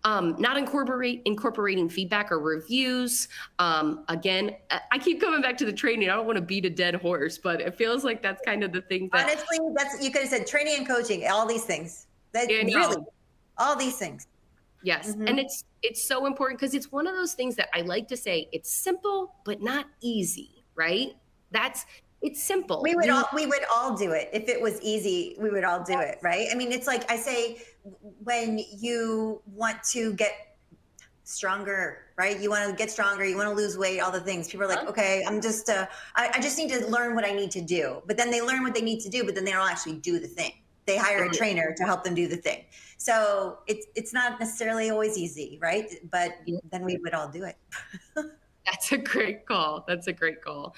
Speaker 1: Not incorporating feedback or reviews. Again, I keep coming back to the training. I don't want to beat a dead horse, but it feels like that's kind of the thing that—
Speaker 2: Honestly, you could have said training and coaching, all these things. Really, all these things.
Speaker 1: Yes. And it's so important because it's one of those things that I like to say, it's simple, but not easy, right? It's simple.
Speaker 2: We would all do it. If it was easy, we would all do it, right? I mean, it's like I say, when you want to get stronger, right? You want to get stronger, you want to lose weight, all the things. People are like, okay, I'm just, I just need to learn what I need to do. But then they learn what they need to do, but then they don't actually do the thing. They hire a trainer to help them do the thing. So it's not necessarily always easy, right? But then we would all do it.
Speaker 1: That's a great call. That's a great call.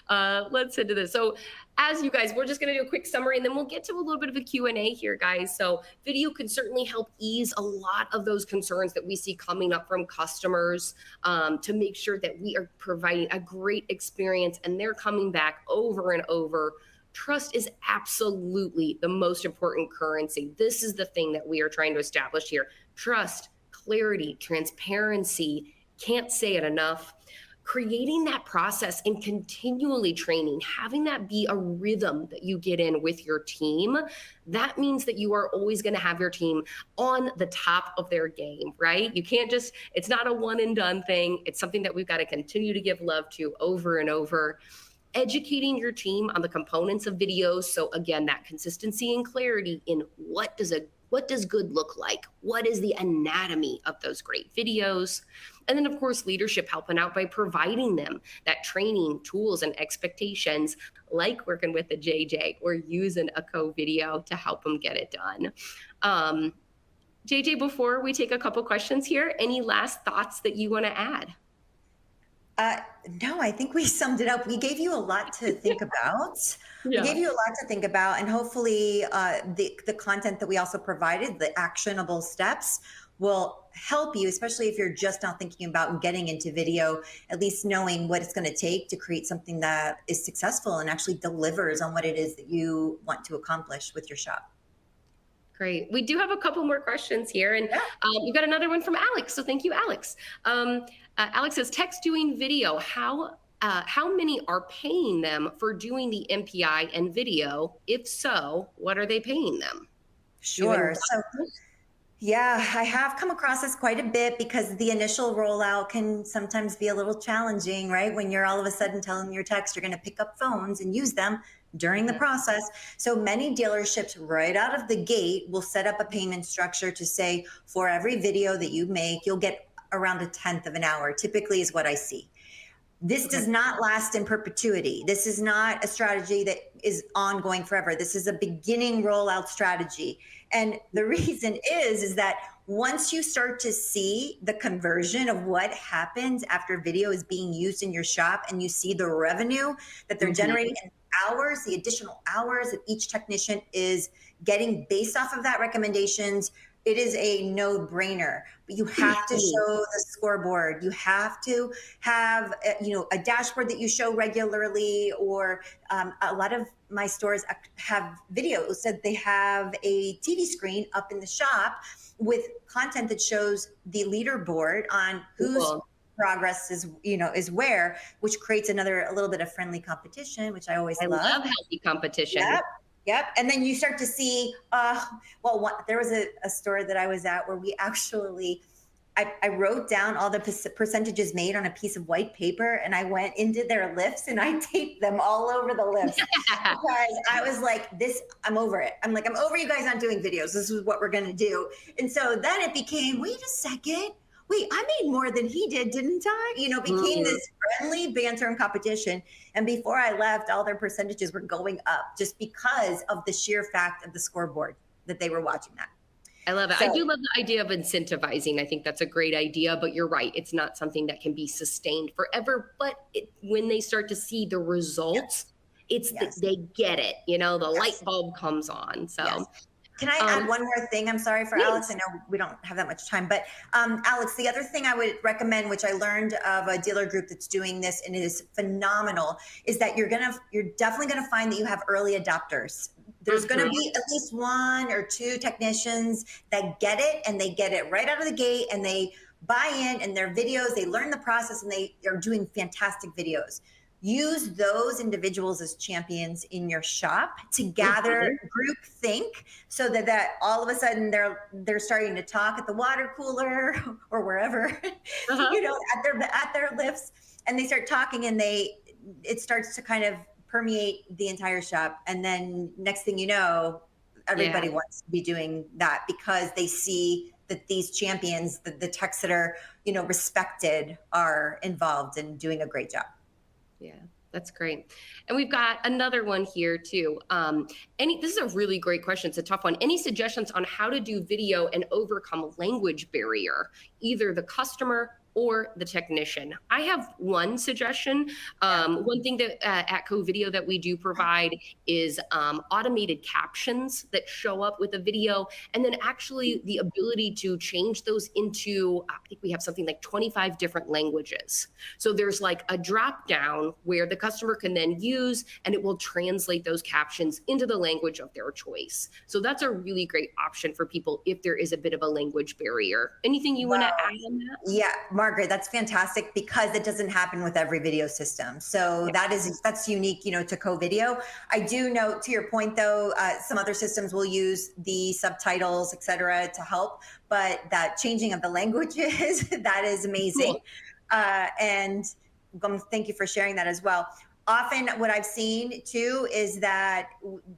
Speaker 1: Let's into this. So as you guys, we're just going to do a quick summary and then we'll get to a little bit of a Q&A here, guys. So video can certainly help ease a lot of those concerns that we see coming up from customers, to make sure that we are providing a great experience and they're coming back over and over. Trust is absolutely the most important currency. This is the thing that we are trying to establish here. Trust, clarity, transparency. Can't say it enough. Creating that process and continually training, having that be a rhythm that you get in with your team, that means that you are always going to have your team on the top of their game, right? You can't just, it's not a one and done thing. It's something that we've got to continue to give love to over and over. Educating your team on the components of videos. So again, that consistency and clarity in what does good look like? What is the anatomy of those great videos? And then, of course, leadership helping out by providing them that training, tools, and expectations, like working with the JJ or using a Covideo to help them get it done. JJ, before we take a couple questions here, any last thoughts that you want to add?
Speaker 2: No, I think we summed it up. We gave you a lot to think about.
Speaker 1: Yeah.
Speaker 2: We gave you a lot to think about, and hopefully the content that we also provided, the actionable steps, will help you, especially if you're just not thinking about getting into video, at least knowing what it's going to take to create something that is successful and actually delivers on what it is that you want to accomplish with your shop.
Speaker 1: Great. We do have a couple more questions here, and we've got another one from Alex. So thank you, Alex. Alex says, text doing video. How many are paying them for doing the MPI and video? If so, what are they paying them?
Speaker 2: Sure. So, yeah, I have come across this quite a bit because the initial rollout can sometimes be a little challenging, right? When you're all of a sudden telling your techs you're going to pick up phones and use them during the process. So many dealerships right out of the gate will set up a payment structure to say, for every video that you make, you'll get around 1/10 of an hour, typically is what I see. This does not last in perpetuity. This is not a strategy that is ongoing forever. This is a beginning rollout strategy. And the reason is that once you start to see the conversion of what happens after video is being used in your shop and you see the revenue that they're generating in hours, the additional hours that each technician is getting based off of that recommendations, it is a no-brainer. But you have to show the scoreboard. You have to have a dashboard that you show regularly, or a lot of my stores have videos that they have a TV screen up in the shop with content that shows the leaderboard on whose progress is where, which creates a little bit of friendly competition, which I always love.
Speaker 1: I love healthy competition.
Speaker 2: Yep. And then you start to see, there was a store that I was at where we actually, I wrote down all the percentages made on a piece of white paper, and I went into their lifts and I taped them all over the lifts because I was like, I'm over it. I'm over you guys not doing videos. This is what we're going to do. And so then it became, wait a second. Wait, I made more than he did, didn't I? Became this friendly banter and competition. And before I left, all their percentages were going up just because of the sheer fact of the scoreboard that they were watching that.
Speaker 1: I love it. So, I do love the idea of incentivizing. I think that's a great idea, but you're right. It's not something that can be sustained forever. But when they start to see the results, they get it. The light bulb comes on. So.
Speaker 2: Can I add one more thing? I'm sorry for Alex. I know we don't have that much time, but Alex, the other thing I would recommend, which I learned of a dealer group that's doing this and it is phenomenal, is that you're definitely gonna find that you have early adopters. There's gonna be at least 1 or 2 technicians that get it, and they get it right out of the gate, and they buy in, and their videos, they learn the process, and they are doing fantastic videos. Use those individuals as champions in your shop to gather group think, so that all of a sudden they're starting to talk at the water cooler or wherever, at their lifts, and they start talking, and it starts to kind of permeate the entire shop. And then next thing you know, everybody
Speaker 1: Yeah.
Speaker 2: wants to be doing that because they see that these champions, the techs that are, respected, are involved and doing a great job.
Speaker 1: Yeah, that's great. And we've got another one here too. This is a really great question. It's a tough one. Any suggestions on how to do video and overcome language barrier, either the customer or the technician? I have one suggestion. One thing that at Covideo that we do provide is automated captions that show up with a video, and then actually the ability to change those into, I think we have something like 25 different languages. So there's like a drop down where the customer can then use, and it will translate those captions into the language of their choice. So that's a really great option for people if there is a bit of a language barrier. Anything you want to add on that?
Speaker 2: Yeah, Margaret, that's fantastic because it doesn't happen with every video system. So that's unique, to Covideo. I do note, to your point though, some other systems will use the subtitles, et cetera, to help, but that changing of the languages, that is amazing.
Speaker 1: Cool.
Speaker 2: And thank you for sharing that as well. Often what I've seen too is that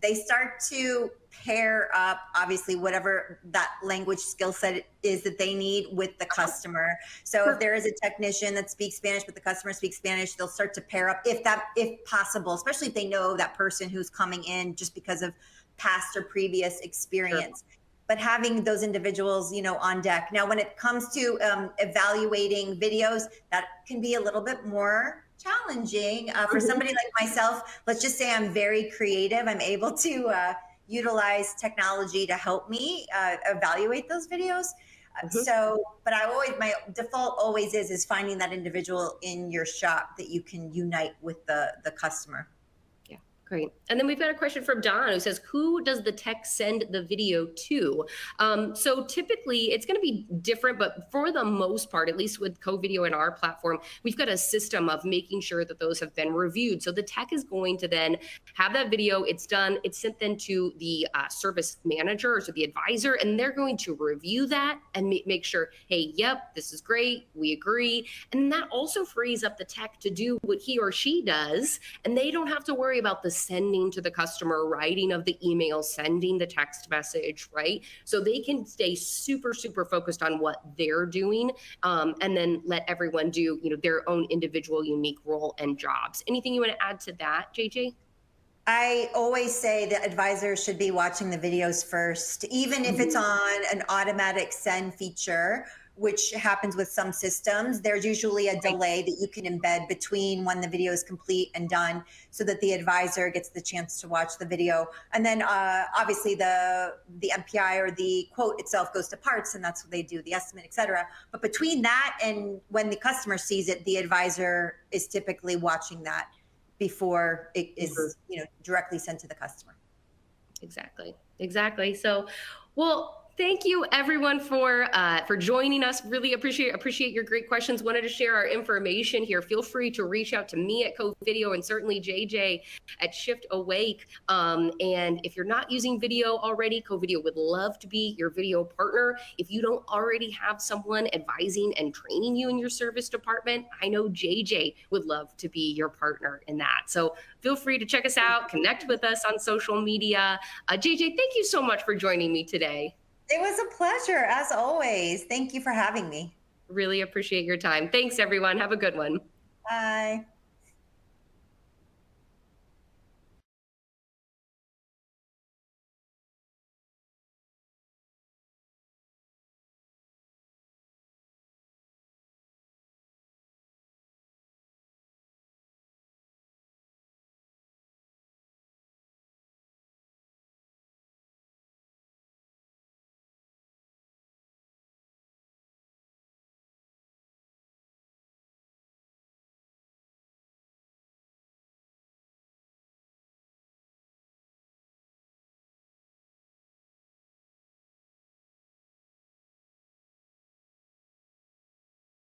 Speaker 2: they start to pair up, obviously, whatever that language skill set is that they need with the customer. So if there is a technician that speaks Spanish, but the customer speaks Spanish, they'll start to pair up if possible, especially if they know that person who's coming in just because of past or previous experience. Sure. But having those individuals, on deck. Now, when it comes to evaluating videos, that can be a little bit more challenging for somebody like myself. Let's just say I'm very creative. I'm able to utilize technology to help me evaluate those videos. But my default always is finding that individual in your shop that you can unite with the customer.
Speaker 1: Great. And then we've got a question from Don who says, who does the tech send the video to? So typically it's going to be different, but for the most part, at least with Covideo and our platform, we've got a system of making sure that those have been reviewed. So the tech is going to then have that video, it's done, it's sent then to the service manager or to the advisor, and they're going to review that and make sure, hey, yep, this is great, we agree. And that also frees up the tech to do what he or she does, and they don't have to worry about the sending to the customer, writing of the email, sending the text message, right? So they can stay super, super focused on what they're doing, and then let everyone do, their own individual unique role and jobs. Anything you want to add to that, JJ?
Speaker 2: I always say that advisors should be watching the videos first, even if it's on an automatic send feature, which happens with some systems. There's usually a delay that you can embed between when the video is complete and done so that the advisor gets the chance to watch the video. And then obviously the MPI or the quote itself goes to parts, and that's what they do, the estimate, et cetera. But between that and when the customer sees it, the advisor is typically watching that before it is directly sent to the customer.
Speaker 1: Exactly. So, well, thank you everyone for joining us. Really appreciate your great questions. Wanted to share our information here. Feel free to reach out to me at Covideo and certainly JJ at Shift Awake. And if you're not using video already, Covideo would love to be your video partner. If you don't already have someone advising and training you in your service department, I know JJ would love to be your partner in that. So feel free to check us out, connect with us on social media. JJ, thank you so much for joining me today.
Speaker 2: It was a pleasure, as always. Thank you for having me.
Speaker 1: Really appreciate your time. Thanks, everyone. Have a good one.
Speaker 2: Bye.